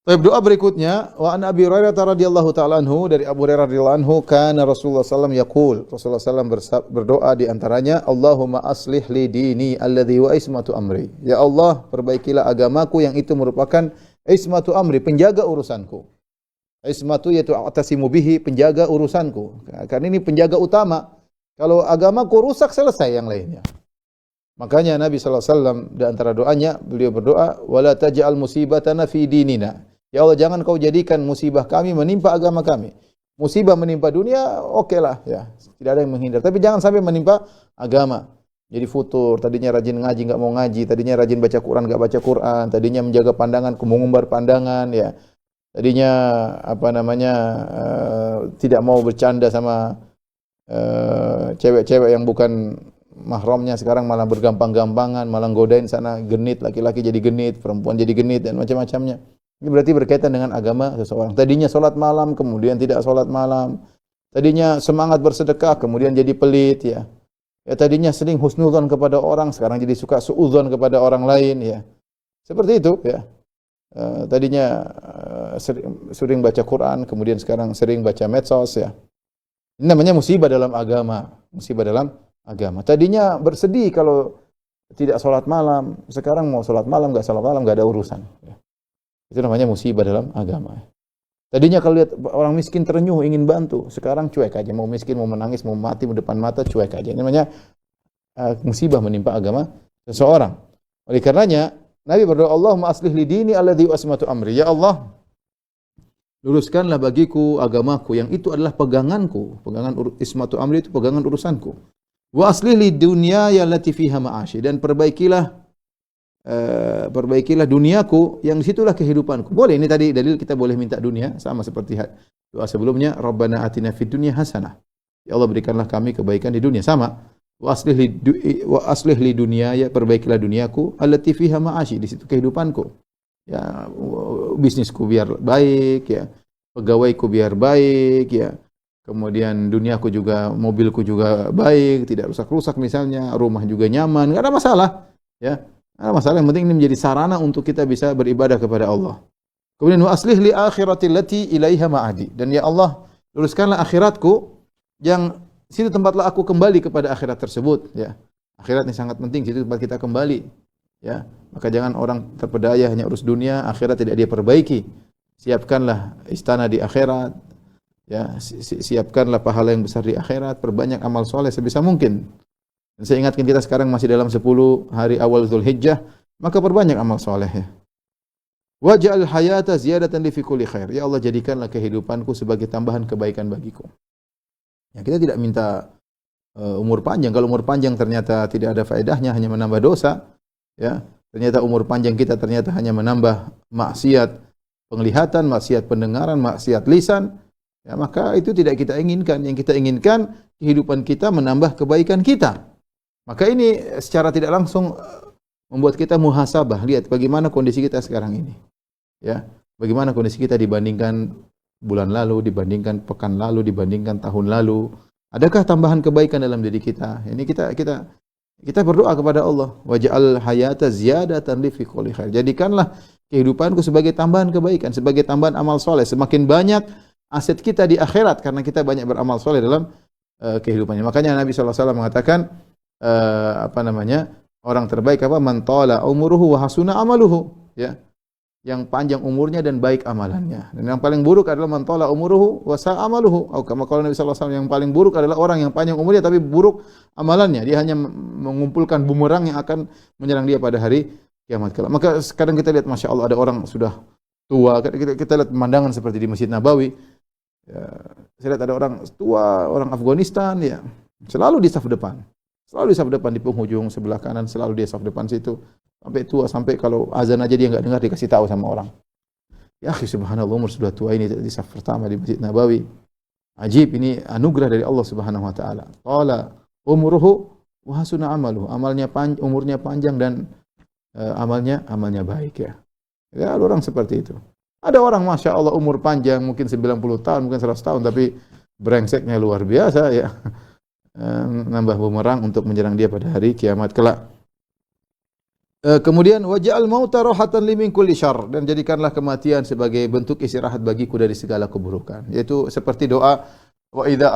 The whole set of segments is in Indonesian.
Baik, doa berikutnya wa an Abi Hurairah radhiyallahu taala anhu, dari Abu Hurairah radhiyallahu anhu, kana Rasulullah sallallahu alaihi wasallam yaqul, Rasulullah sallallahu alaihi wasallam berdoa di antaranya, Allahumma aslih li dini alladhi wa ismatu amri. Ya Allah, perbaikilah agamaku yang itu merupakan ismatu amri, penjaga urusanku. Ismatu yaitu atasimu bihi, penjaga urusanku. Karena ini penjaga utama. Kalau agamaku rusak, selesai yang lainnya. Makanya Nabi sallallahu alaihi wasallam di antara doanya, beliau berdoa, wala taj'al musibatana fi dinina. Ya Allah, jangan kau jadikan musibah kami menimpa agama kami. Musibah menimpa dunia, okelah, ya. Tidak ada yang menghindar. Tapi jangan sampai menimpa agama. Jadi futur, tadinya rajin ngaji, enggak mau ngaji. Tadinya rajin baca Quran, enggak baca Quran. Tadinya menjaga pandangan, mengumbar pandangan, ya. Tadinya, tidak mau bercanda sama cewek-cewek yang bukan mahramnya. Sekarang malah bergampang-gampangan, malah godain sana genit, laki-laki jadi genit, perempuan jadi genit, dan macam-macamnya. Ini berarti berkaitan dengan agama seseorang. Tadinya salat malam, kemudian tidak salat malam. Tadinya semangat bersedekah, kemudian jadi pelit, ya. Ya, tadinya sering husnudzon kepada orang, sekarang jadi suka suudzon kepada orang lain, ya. Seperti itu, ya. Tadinya sering baca Quran, kemudian sekarang sering baca medsos, ya. Ini namanya musibah dalam agama. Musibah dalam agama. Tadinya bersedih kalau tidak salat malam, sekarang mau salat malam, enggak salat malam, enggak ada urusan, ya. Itu namanya musibah dalam agama. Tadinya kalau lihat orang miskin terenyuh ingin bantu, sekarang cuek aja, mau miskin, mau menangis, mau mati di depan mata, cuek aja. Ini namanya musibah menimpa agama seseorang. Oleh karenanya Nabi berdoa, Allahumma aslih li dini alladhi wasmatu amri. Ya Allah, luruskanlah bagiku agamaku yang itu adalah peganganku. Ismatu amri itu pegangan urusanku. Wa aslih li dunyaya allati fiha ma'ashi, dan perbaikilah duniaku yang disitulah kehidupanku. Boleh, ini tadi dalil kita boleh minta dunia, sama seperti doa sebelumnya, Rabbana atina fid dunya hasanah. Ya Allah, berikanlah kami kebaikan di dunia, sama. Wa aslih li dunyaya, perbaikilah duniaku, allati fiha ma'ashi, di situ kehidupanku. Ya, bisnisku biar baik, ya. Pegawaiku biar baik, ya. Kemudian duniaku juga, mobilku juga baik, tidak rusak-rusak misalnya, rumah juga nyaman, enggak ada masalah, ya. Nah, masalah yang penting ini menjadi sarana untuk kita bisa beribadah kepada Allah. Kemudian wa aslih li akhirati allati ilaiha ma'adi, dan ya Allah, luruskanlah akhiratku yang situ tempatlah aku kembali kepada akhirat tersebut, ya. Akhirat ini sangat penting, situ tempat kita kembali, ya. Maka jangan orang terpedaya hanya urus dunia, akhirat tidak dia perbaiki. Siapkanlah istana di akhirat, ya. Siapkanlah pahala yang besar di akhirat, perbanyak amal soleh sebisa mungkin. Dan saya ingatkan kita sekarang masih dalam 10 hari awal Zulhijjah, maka perbanyak amal soleh, ya. Waj'al hayata ziyadatan li fi kulli khair. Ya Allah, jadikanlah kehidupanku sebagai tambahan kebaikan bagiku. Ya, kita tidak minta umur panjang. Kalau umur panjang ternyata tidak ada faedahnya, hanya menambah dosa, ya. Ternyata umur panjang kita ternyata hanya menambah maksiat penglihatan, maksiat pendengaran, maksiat lisan, ya, maka itu tidak kita inginkan. Yang kita inginkan kehidupan kita menambah kebaikan kita. Maka ini secara tidak langsung membuat kita muhasabah, lihat bagaimana kondisi kita sekarang ini, ya. Bagaimana kondisi kita dibandingkan bulan lalu, dibandingkan pekan lalu, dibandingkan tahun lalu. Adakah tambahan kebaikan dalam diri kita? Ini kita berdoa kepada Allah, waj'al hayata ziyadatan li fi kulli khair. Jadikanlah kehidupanku sebagai tambahan kebaikan, sebagai tambahan amal soleh. Semakin banyak aset kita di akhirat karena kita banyak beramal soleh dalam kehidupannya. Makanya Nabi SAW mengatakan, orang terbaik man tala umuruhu wa hasuna amaluhu, ya. Yang panjang umurnya dan baik amalannya. Dan yang paling buruk adalah man tala umuruhu wa sa'a amaluhu. Kama qala Nabi SAW, yang paling buruk adalah orang yang panjang umurnya tapi buruk amalannya. Dia hanya mengumpulkan bumerang yang akan menyerang dia pada hari kiamat kelak. Maka sekarang kita lihat, Masya Allah, ada orang sudah tua. Kita lihat pemandangan seperti di Masjid Nabawi. Ya, saya lihat ada orang tua, orang Afghanistan, ya, selalu di saf depan. Selalu di saf depan, di penghujung sebelah kanan, selalu dia saf depan situ. Sampai tua, sampai kalau azan aja dia enggak dengar, dikasih tahu sama orang. Ya akhi, subhanallah, umur sudah tua ini di saf pertama di Masjid Nabawi. Ajib, ini anugerah dari Allah Subhanahu wa taala. Qala umruhu wa hasuna amaluhu. Umurnya panjang dan amalnya baik, ya. Ya, ada orang seperti itu. Ada orang Masya Allah umur panjang, mungkin 90 tahun, mungkin 100 tahun, tapi brengseknya luar biasa, ya. Nambah bumerang untuk menyerang dia pada hari kiamat kelak. Kemudian waj'al mauta rahatan li min kulli syarr, dan jadikanlah kematian sebagai bentuk istirahat bagiku dari segala keburukan. Yaitu seperti doa wa idza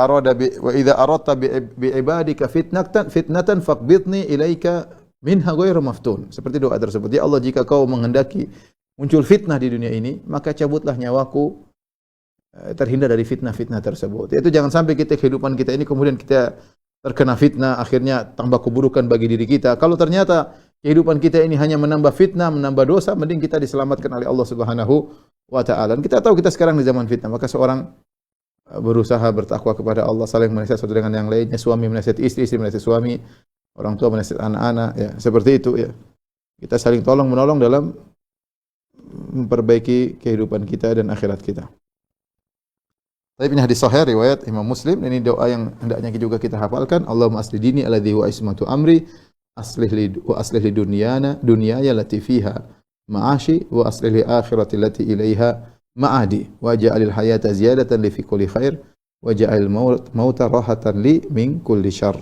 aradta bi ibadika fitnatan faqbidni ilaika minha ghairu maftun. Seperti doa tersebut. Ya Allah, jika kau menghendaki muncul fitnah di dunia ini, maka cabutlah nyawaku terhindar dari fitnah-fitnah tersebut. Yaitu jangan sampai kehidupan kita ini kemudian kita terkena fitnah, akhirnya tambah keburukan bagi diri kita. Kalau ternyata kehidupan kita ini hanya menambah fitnah, menambah dosa, mending kita diselamatkan oleh Allah Subhanahu wa taala. Dan kita tahu kita sekarang di zaman fitnah, maka seorang berusaha bertakwa kepada Allah, saling menasihat satu dengan yang lainnya, suami menasihat istri, istri menasihat suami, orang tua menasihat anak-anak, ya, seperti itu ya. Kita saling tolong menolong dalam memperbaiki kehidupan kita dan akhirat kita. Tapi ini hadis sahih riwayat Imam Muslim, ini doa yang hendaknya juga kita hafalkan. Allahumma asli dini alladhi huwa ismatu amri, aslih li dunyaya lati fiha ma'ashi, wa aslih li akhirati lati ilaiha ma'adi, wa ja'alil hayata ziyadatan li fi kulli khair, wa ja'alil mauta rahatan li min kulli syarr.